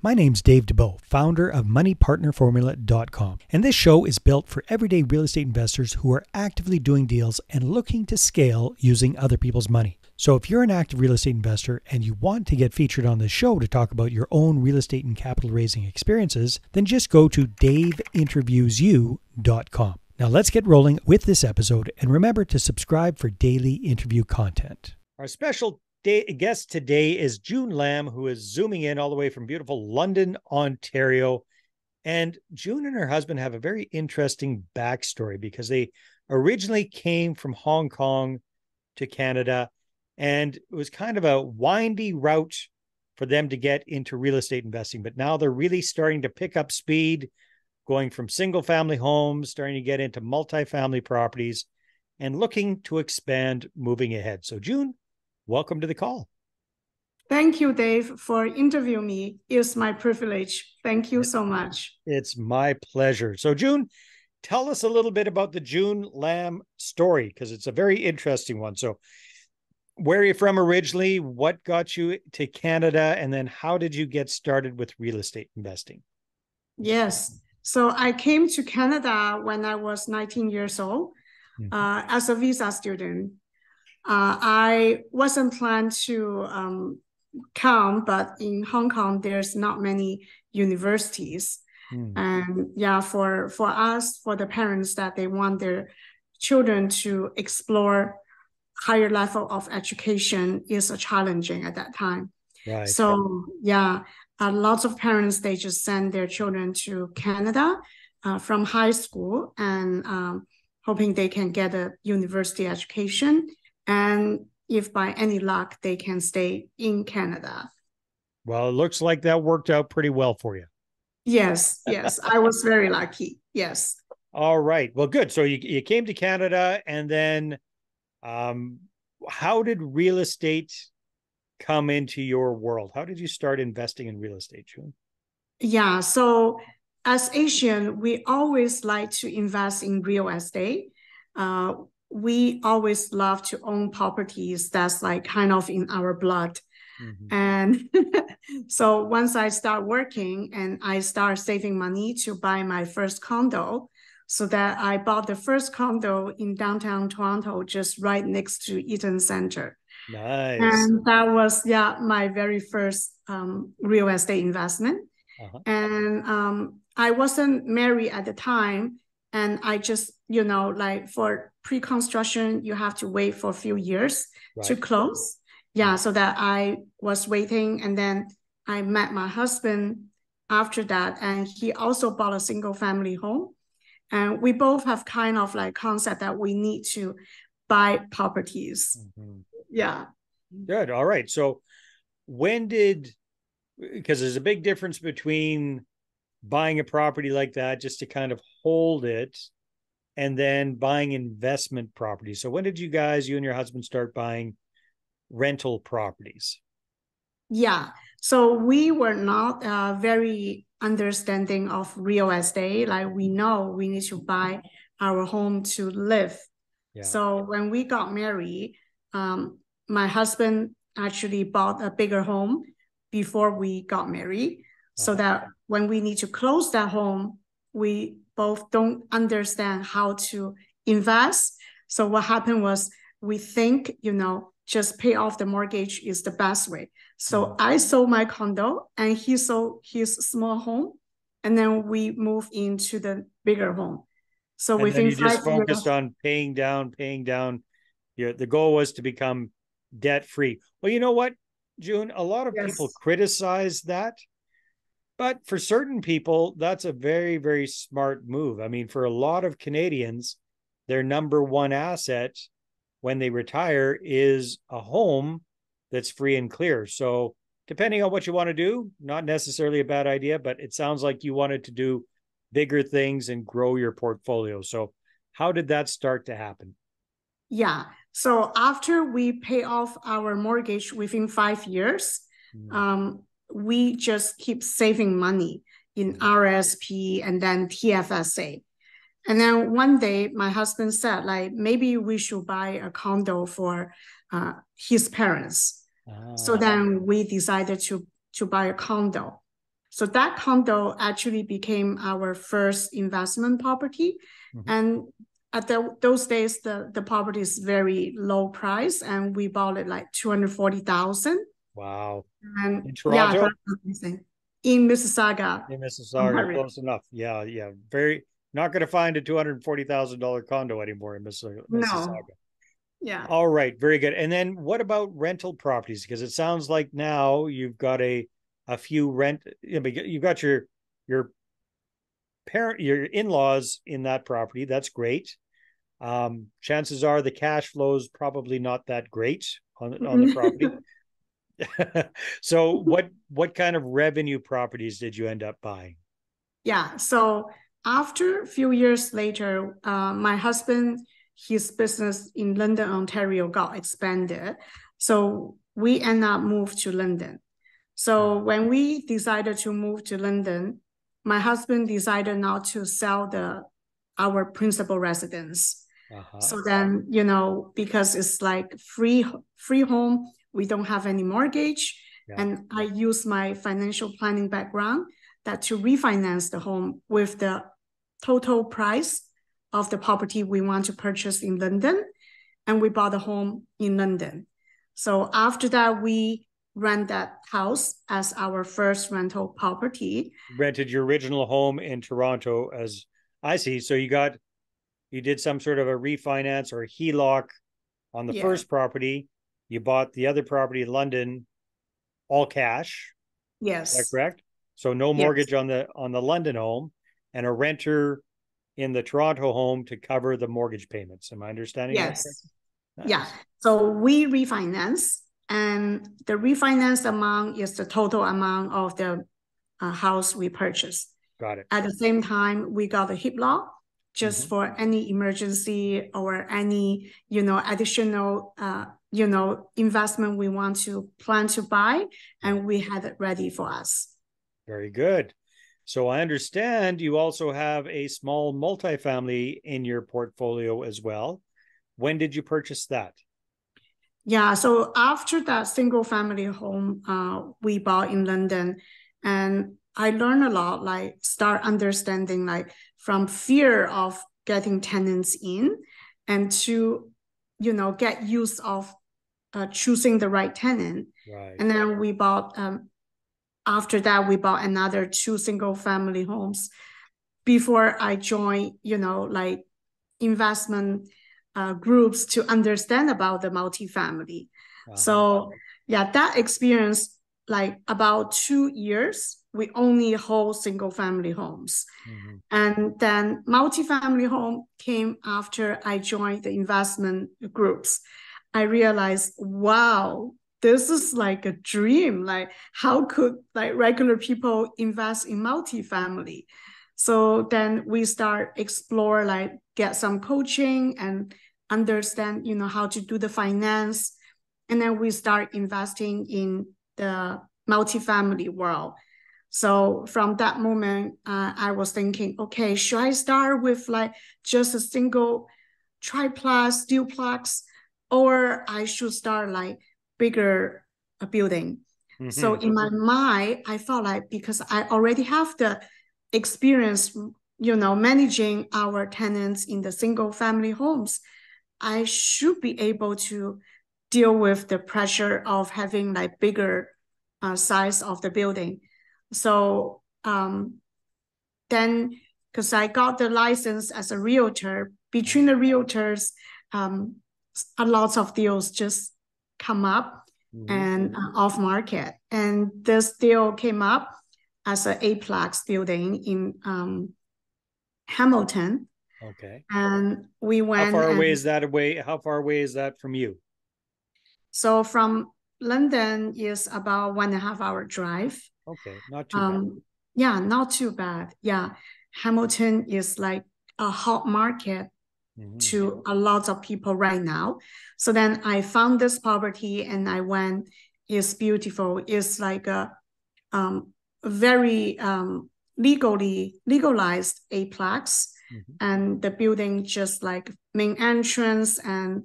My name's Dave DeBow, founder of MoneyPartnerFormula.com, and this show is built for everyday real estate investors who are actively doing deals and looking to scale using other people's money. So if you're an active real estate investor and you want to get featured on this show to talk about your own real estate and capital raising experiences, then just go to daveinterviewsyou.com. Now let's get rolling with this episode, and remember to subscribe for daily interview content. Our special guest today is June Lam, who is zooming in all the way from beautiful London, Ontario. And June and her husband have a very interesting backstory because they originally came from Hong Kong to Canada, and it was kind of a windy route for them to get into real estate investing. But now they're really starting to pick up speed, going from single family homes, starting to get into multifamily properties, and looking to expand moving ahead. So June, welcome to the call. Thank you, Dave, for interviewing me. It's my privilege. Thank you so much. It's my pleasure. So June, tell us a little bit about the June Lam story, because it's a very interesting one. So where are you from originally? What got you to Canada? And then how did you get started with real estate investing? Yes. So I came to Canada when I was 19 years old as a visa student. I wasn't planned to come, but in Hong Kong, there's not many universities. And yeah, for us, for the parents that they want their children to explore higher level of education is a challenging at that time. Right. So yeah, lots of parents, they just send their children to Canada from high school and hoping they can get a university education. And if by any luck, they can stay in Canada. Well, it looks like that worked out pretty well for you. Yes, I was very lucky. Yes. All right. Well, good. So you came to Canada, and then how did real estate come into your world? How did you start investing in real estate, June? Yeah. So as Asian, we always like to invest in real estate. We always love to own properties. That's like kind of in our blood. And so once I start working and I start saving money to buy my first condo, so that I bought the first condo in downtown Toronto, just right next to Eaton Center. Nice. And that was, my very first real estate investment. And I wasn't married at the time. And I just, like for pre-construction, you have to wait for a few years to close. Yeah, so that I was waiting. And then I met my husband after that. And he also bought a single family home. And we both have kind of like concept that we need to buy properties. Yeah. Good. All right. So because there's a big difference between buying a property like that just to kind of hold it and then buying investment properties. So when did you and your husband start buying rental properties? Yeah. So we were not very understanding of real estate. Like we know we need to buy our home to live. Yeah. So when we got married, my husband actually bought a bigger home before we got married, so that when we need to close that home, we both don't understand how to invest. So what happened was we think, just pay off the mortgage is the best way. So I sold my condo and he sold his small home, and then we moved into the bigger home. So and within then you 5 just focused years, on paying down. The goal was to become debt free. Well, you know what, June, a lot of people criticize that, but for certain people, that's a very, very smart move. I mean, for a lot of Canadians, their number one asset when they retire is a home that's free and clear. So depending on what you want to do, not necessarily a bad idea, but it sounds like you wanted to do bigger things and grow your portfolio. So how did that start to happen? Yeah. So after we pay off our mortgage within 5 years, we just keep saving money in RSP and then TFSA. And then one day my husband said, like, maybe we should buy a condo for his parents. So then we decided to buy a condo. So that condo actually became our first investment property. And at those days, the property is very low price, and we bought it like 240,000. Wow. And In Toronto? that's amazing. In Mississauga. In Mississauga, close enough. Yeah, yeah. Very not going to find a $240,000 condo anymore in Mississauga. No. Yeah. All right, very good. And then what about rental properties? Because it sounds like now you've got a few rent. You've got your in-laws in that property. That's great. Chances are the cash flow is probably not that great on the property. So what kind of revenue properties did you end up buying? Yeah. So after a few years later, my husband, his business in London, Ontario got expanded. So we end up moved to London. So when we decided to move to London, my husband decided not to sell our principal residence. So then, because it's like free home, we don't have any mortgage. Yeah. And I use my financial planning background to refinance the home with the total price of the property we want to purchase in London. And we bought a home in London. So after that, we rent that house as our first rental property. Rented your original home in Toronto as I see. So you did some sort of a refinance or a HELOC on the first property. You bought the other property in London, all cash. Yes. Is that correct? So no mortgage on the London home, and a renter in the Toronto home to cover the mortgage payments. Am I understanding that correctly? Nice. Yeah. So we refinance, and the refinance amount is the total amount of the house we purchased. Got it. At the same time, we got a HELOC just for any emergency or any, additional, investment we plan to buy, and we had it ready for us. Very good. So I understand you also have a small multifamily in your portfolio as well. When did you purchase that? Yeah, so after that single family home we bought in London, and I learned a lot, like start understanding, like from fear of getting tenants in and to, get used of choosing the right tenant. Right. And then we bought, after that, we bought another 2 single family homes before I joined, like investment groups to understand about the multifamily. So yeah, that experience, like about 2 years, we only hold single family homes. And then multifamily home came after I joined the investment groups. I realized, wow, this is like a dream. Like, how could like regular people invest in multifamily? So then we start explore, like get some coaching and understand, how to do the finance. And then we start investing in the multifamily world. So from that moment, I was thinking, okay, should I start with like just a single triplex, duplex, or I should start like bigger building? So in my mind, I felt like because I already have the experience, managing our tenants in the single family homes, I should be able to deal with the pressure of having like bigger size of the building. So then, because I got the license as a realtor, between the realtors, a lot of deals just come up and off market. And this deal came up as an A-Plex building in Hamilton. Okay. And we went. How far away is that away? How far away is that from you? So from London is about 1.5 hour drive. Okay, not too bad. Yeah, not too bad. Yeah, Hamilton is like a hot market to a lot of people right now. So then I found this property and I went. It's beautiful. It's like a very legalized A-Plex, and the building just like main entrance and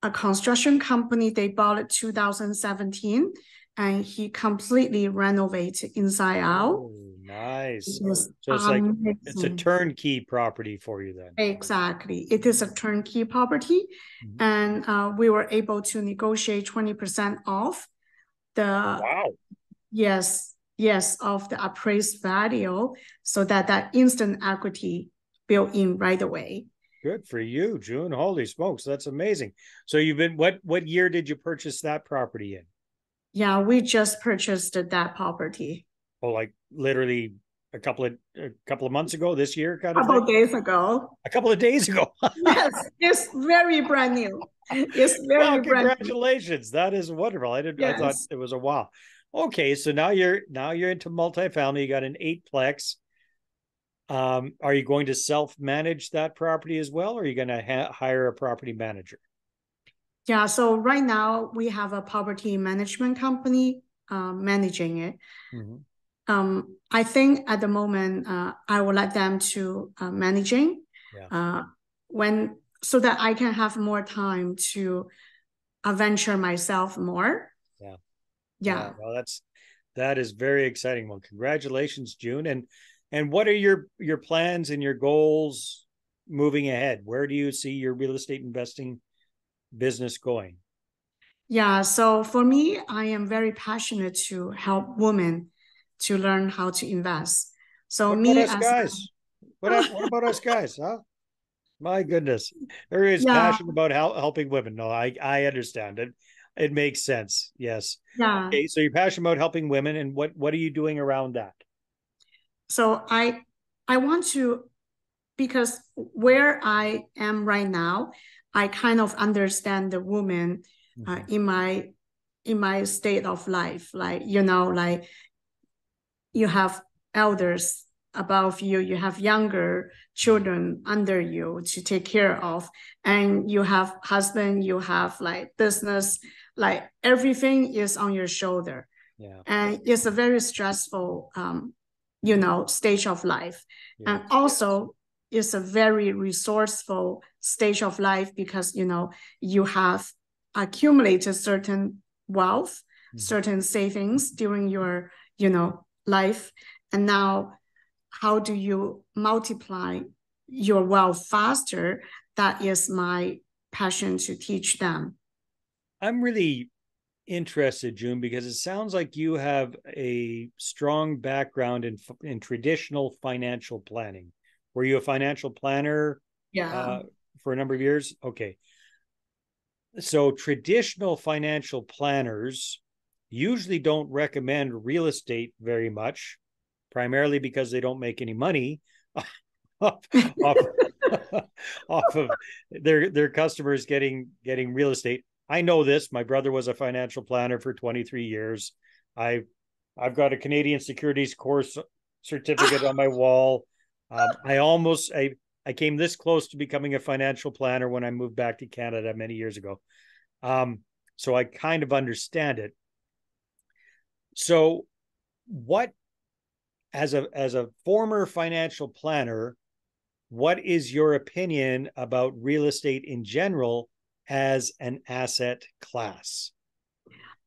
a construction company. They bought it 2017, and he completely renovated inside out. Oh, nice. Just So it's like it's a amazing. turnkey property for you then. Exactly. It is a turnkey property, Mhm. and we were able to negotiate 20% off the, Wow. yes, of the appraised value, so that instant equity built in right away. Good for you, June. Holy smokes, that's amazing. So you've been what year did you purchase that property in? Yeah, we just purchased that property Oh, like literally a couple of months ago, this year kind a of couple thing? days ago. A couple of days ago. Yes, it's very brand new. It's Well, very brand new. congratulations. That is wonderful. I thought Yes. it was a wow. Okay, so now you're into multifamily. You got an eightplex. Are you going to self-manage that property as well, or are you going to hire a property manager? Yeah, so right now we have a property management company managing it. Mhm. I think at the moment I will let them to managing Yeah, uh, when so that I can have more time to adventure myself more. yeah, yeah. Yeah. Well, that is very exciting. Well, congratulations, June. And what are your plans and your goals moving ahead? Where do you see your real estate investing business going? Yeah, so for me, I am very passionate to help women to learn how to invest. So What about me us as guys? What about us guys? Huh? My goodness, everybody's yeah, passionate about helping women. No, I understand it. It makes sense. Yes. yeah. Okay, so you're passionate about helping women, and what are you doing around that? So I want to, because where I am right now, I kind of understand the woman Mhm. in my state of life. Like, like you have elders above you, you have younger children under you to take care of, and you have husband, you have like business, like everything is on your shoulder. Yeah. And it's a very stressful stage of life. And Yes. also it's a very resourceful stage of life because you have accumulated certain wealth, Mhm. certain savings during your life, and now how do you multiply your wealth faster? That is my passion to teach them. I'm really interested, June, because it sounds like you have a strong background in traditional financial planning. Were you a financial planner Yeah. uh, for a number of years? Okay. So traditional financial planners usually don't recommend real estate very much, primarily because they don't make any money off off, off of their customers getting real estate. I know this. My brother was a financial planner for 23 years. I I've got a Canadian Securities course certificate on my wall. I came this close to becoming a financial planner when I moved back to Canada many years ago. Um, so I kind of understand it. So what as a former financial planner, what is your opinion about real estate in general as an asset class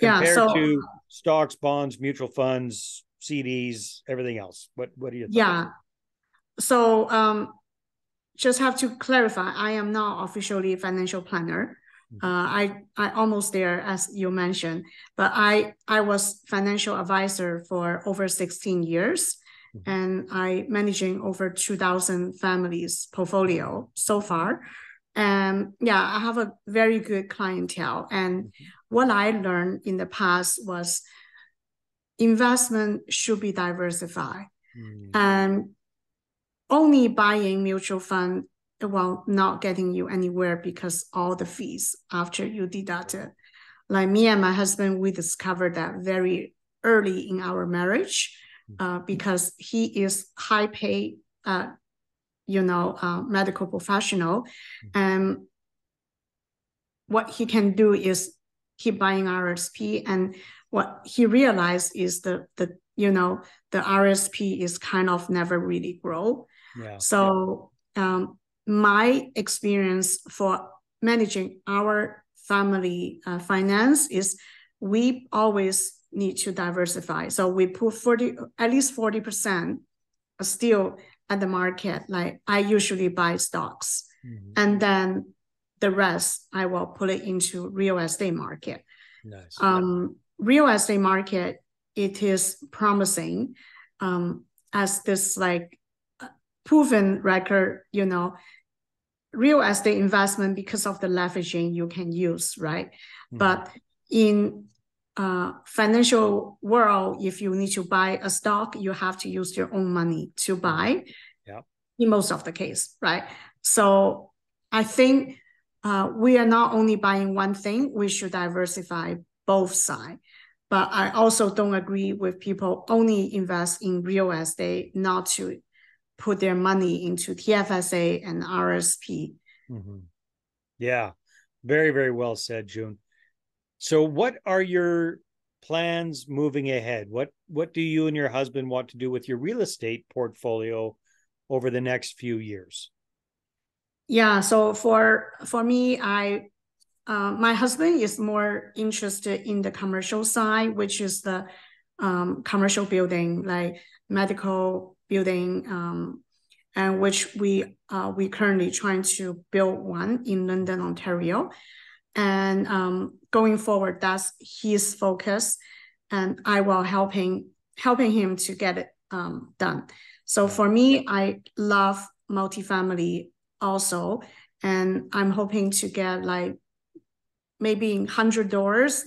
Yeah, compared so to stocks, bonds, mutual funds, CDs, everything else? What are your thoughts? yeah. So just have to clarify, I am not officially a financial planner. Mhm. I almost there as you mentioned, but I was financial advisor for over 16 years, Mhm. and I managing over 2,000 families portfolio so far. And yeah, I have a very good clientele. And Mhm. what I learned in the past was investment should be diversified. Mm. And only buying mutual fund, well, not getting you anywhere because all the fees after you deduct it. Like me and my husband, we discovered that very early in our marriage, because he is high paid, medical professional, and what he can do is keep buying RSP, and what he realized is the RSP is kind of never really grow. Yeah. So my experience for managing our family finance is we always need to diversify. So we put at least 40% still at the market. Like I usually buy stocks, and then the rest I will put it into real estate market. Nice. Real estate market, it is promising, as this like proven record, real estate investment, because of the leveraging you can use, right? But in financial world, if you need to buy a stock, you have to use your own money to buy. In most of the case, right? So I think we are not only buying one thing, we should diversify both sides. But I also don't agree with people only invest in real estate, not to put their money into TFSA and RSP. Yeah, very, very well said, June. So what are your plans moving ahead? What do you and your husband want to do with your real estate portfolio over the next few years? Yeah, so for me, my husband is more interested in the commercial side, which is the commercial building, like medical building, and which we currently trying to build one in London, Ontario. And going forward, that's his focus, and I will helping him to get it done. So for me, I love multifamily also, and I'm hoping to get like maybe 100 doors,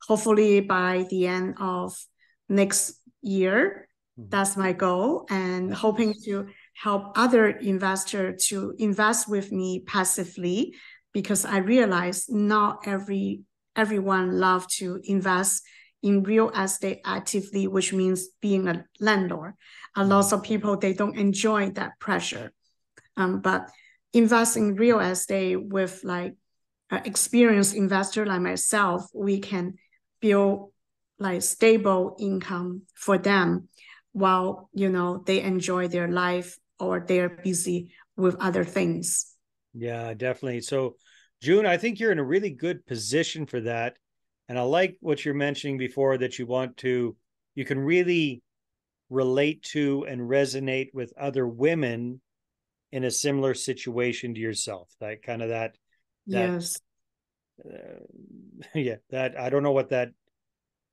hopefully by the end of next year. That's my goal, and hoping to help other investors to invest with me passively, because I realize not everyone loves to invest in real estate actively, which means being a landlord. A lot of people, they don't enjoy that pressure. But invest in real estate with like experienced investor like myself, we can build like stable income for them while they enjoy their life or they're busy with other things. Yeah, definitely. So June, I think you're in a really good position for that. And I like what you're mentioning before, that you can really relate to and resonate with other women in a similar situation to yourself. That kind of that Yes. That I don't know what that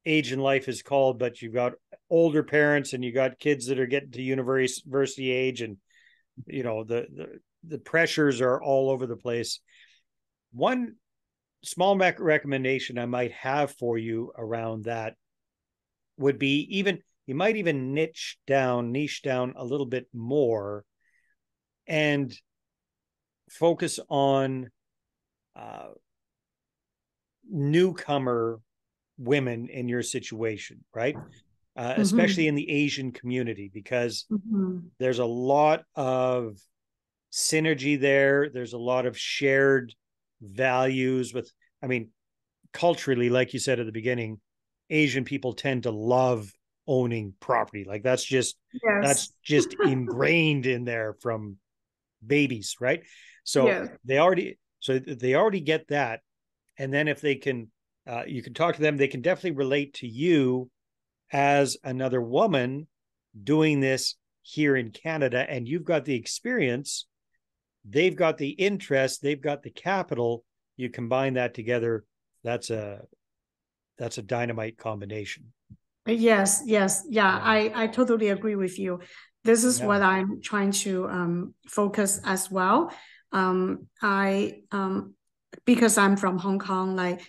age in life is called, but you've got older parents and you got kids that are getting to university age, and the pressures are all over the place. One small recommendation I might have for you around that would be, you might even niche down a little bit more and focus on newcomer women in your situation, right? Especially in the Asian community, because there's a lot of synergy there. There's a lot of shared values culturally, like you said at the beginning, Asian people tend to love owning property. Like that's just ingrained in there from babies, right? So they already get that. And then if they can, you can talk to them, they can definitely relate to you as another woman doing this here in Canada. And you've got the experience, they've got the interest, they've got the capital. You combine that together, that's a dynamite combination. Yes. Yeah. I totally agree with you. This is what I'm trying to focus as well. Because I'm from Hong Kong, like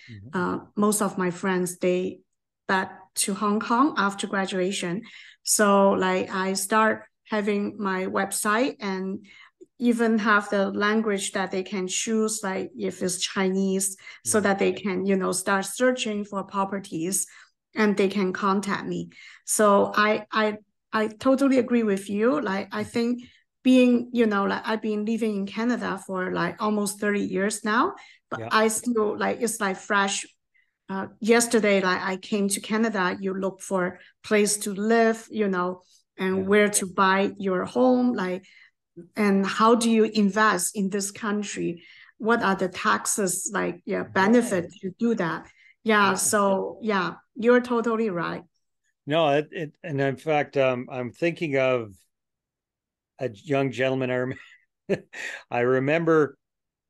most of my friends, they back to Hong Kong after graduation. So like I start having my website and even have the language that they can choose, like if it's Chinese, so that they can, start searching for properties and they can contact me. So I totally agree with you. Like I think being, like I've been living in Canada for like almost 30 years now, but I still like, it's like fresh. Yesterday, like I came to Canada, you look for place to live, and where to buy your home, like, and how do you invest in this country? What are the taxes, like, benefit to do that? Yeah. So yeah, you're totally right. No, and in fact, I'm thinking of a young gentleman. I remember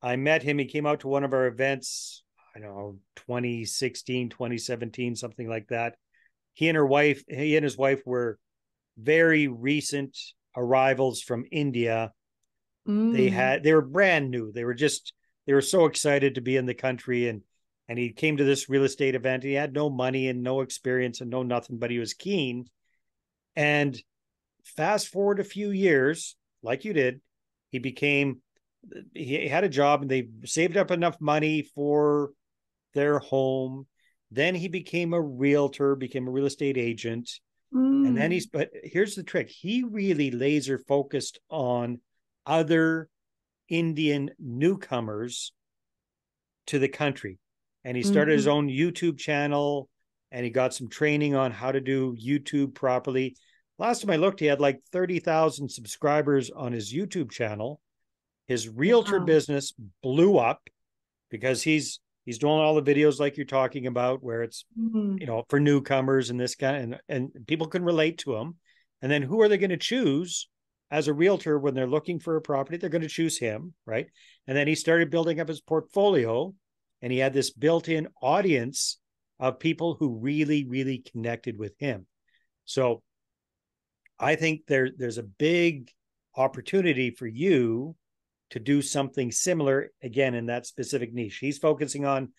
I met him. He came out to one of our events, I don't know, 2016, 2017, something like that. He and his wife were very recent arrivals from India. They were brand new. They were so excited to be in the country, and he came to this real estate event. He had no money and no experience and no nothing, but he was keen. And fast forward a few years, like you did, he became he had a job and they saved up enough money for their home. Then he became a realtor, became a real estate agent. And then but here's the trick. He really laser focused on other Indian newcomers to the country. And he started his own YouTube channel, and he got some training on how to do YouTube properly. Last time I looked, he had like 30,000 subscribers on his YouTube channel. His realtor business blew up because he's doing all the videos like you're talking about, where it's for newcomers and this guy, and people can relate to him. And then who are they going to choose as a realtor when they're looking for a property? They're going to choose him, right? And then he started building up his portfolio, and he had this built-in audience of people who really, really connected with him. So I think there's a big opportunity for you to do something similar, again, in that specific niche. He's focusing on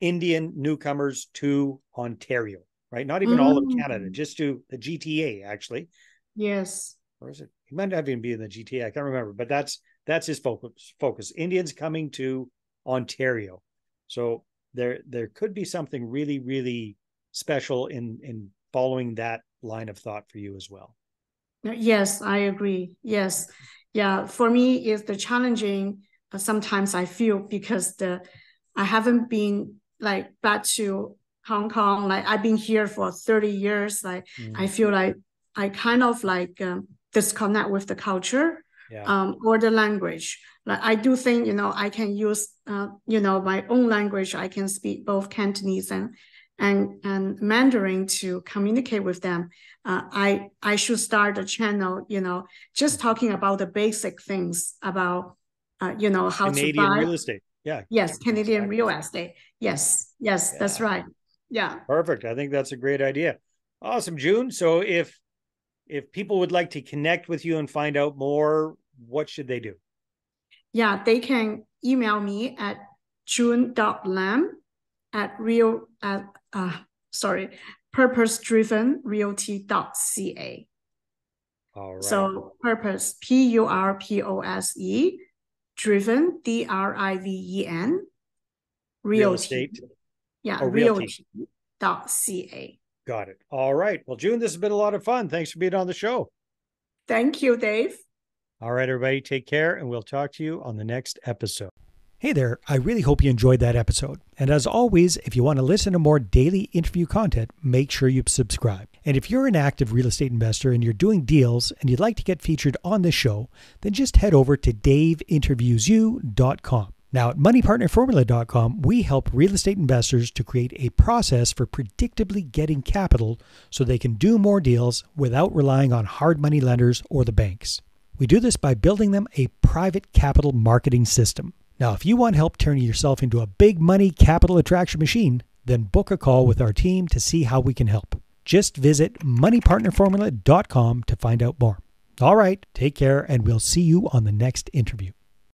Indian newcomers to Ontario, right? Not even all of Canada, just to the GTA, actually. Yes. Or is it? He might not even be in the GTA. I can't remember, but that's his focus. Indians coming to Ontario. So there could be something really, really special in following that line of thought for you as well. Yes, I agree. Yes. Yeah. For me, it's the challenging. Sometimes I feel because I haven't been like back to Hong Kong. Like I've been here for 30 years. Like I feel like I kind of like disconnect with the culture, or the language. Like I do think, I can use, my own language. I can speak both Cantonese and Mandarin to communicate with them. I should start a channel, just talking about the basic things about, how Canadian to buy. real estate. Yeah. Yes, Canadian real estate. Yes, that's right. Yeah. Perfect. I think that's a great idea. Awesome, June. So if people would like to connect with you and find out more, what should they do? Yeah, they can email me at june.lam at purpose-drivenrealty.ca. All right. So purpose, PURPOSE, driven, DRIVEN, real estate. Yeah, realty.ca. Got it. All right. Well, June, this has been a lot of fun. Thanks for being on the show. Thank you, Dave. All right, everybody, take care, and we'll talk to you on the next episode. Hey there, I really hope you enjoyed that episode. And as always, if you want to listen to more daily interview content, make sure you subscribe. And if you're an active real estate investor and you're doing deals and you'd like to get featured on this show, then just head over to daveinterviewyou.com. Now at moneypartnerformula.com, we help real estate investors to create a process for predictably getting capital so they can do more deals without relying on hard money lenders or the banks. We do this by building them a private capital marketing system. Now, if you want help turning yourself into a big money capital attraction machine, then book a call with our team to see how we can help. Just visit moneypartnerformula.com to find out more. All right, take care, and we'll see you on the next interview.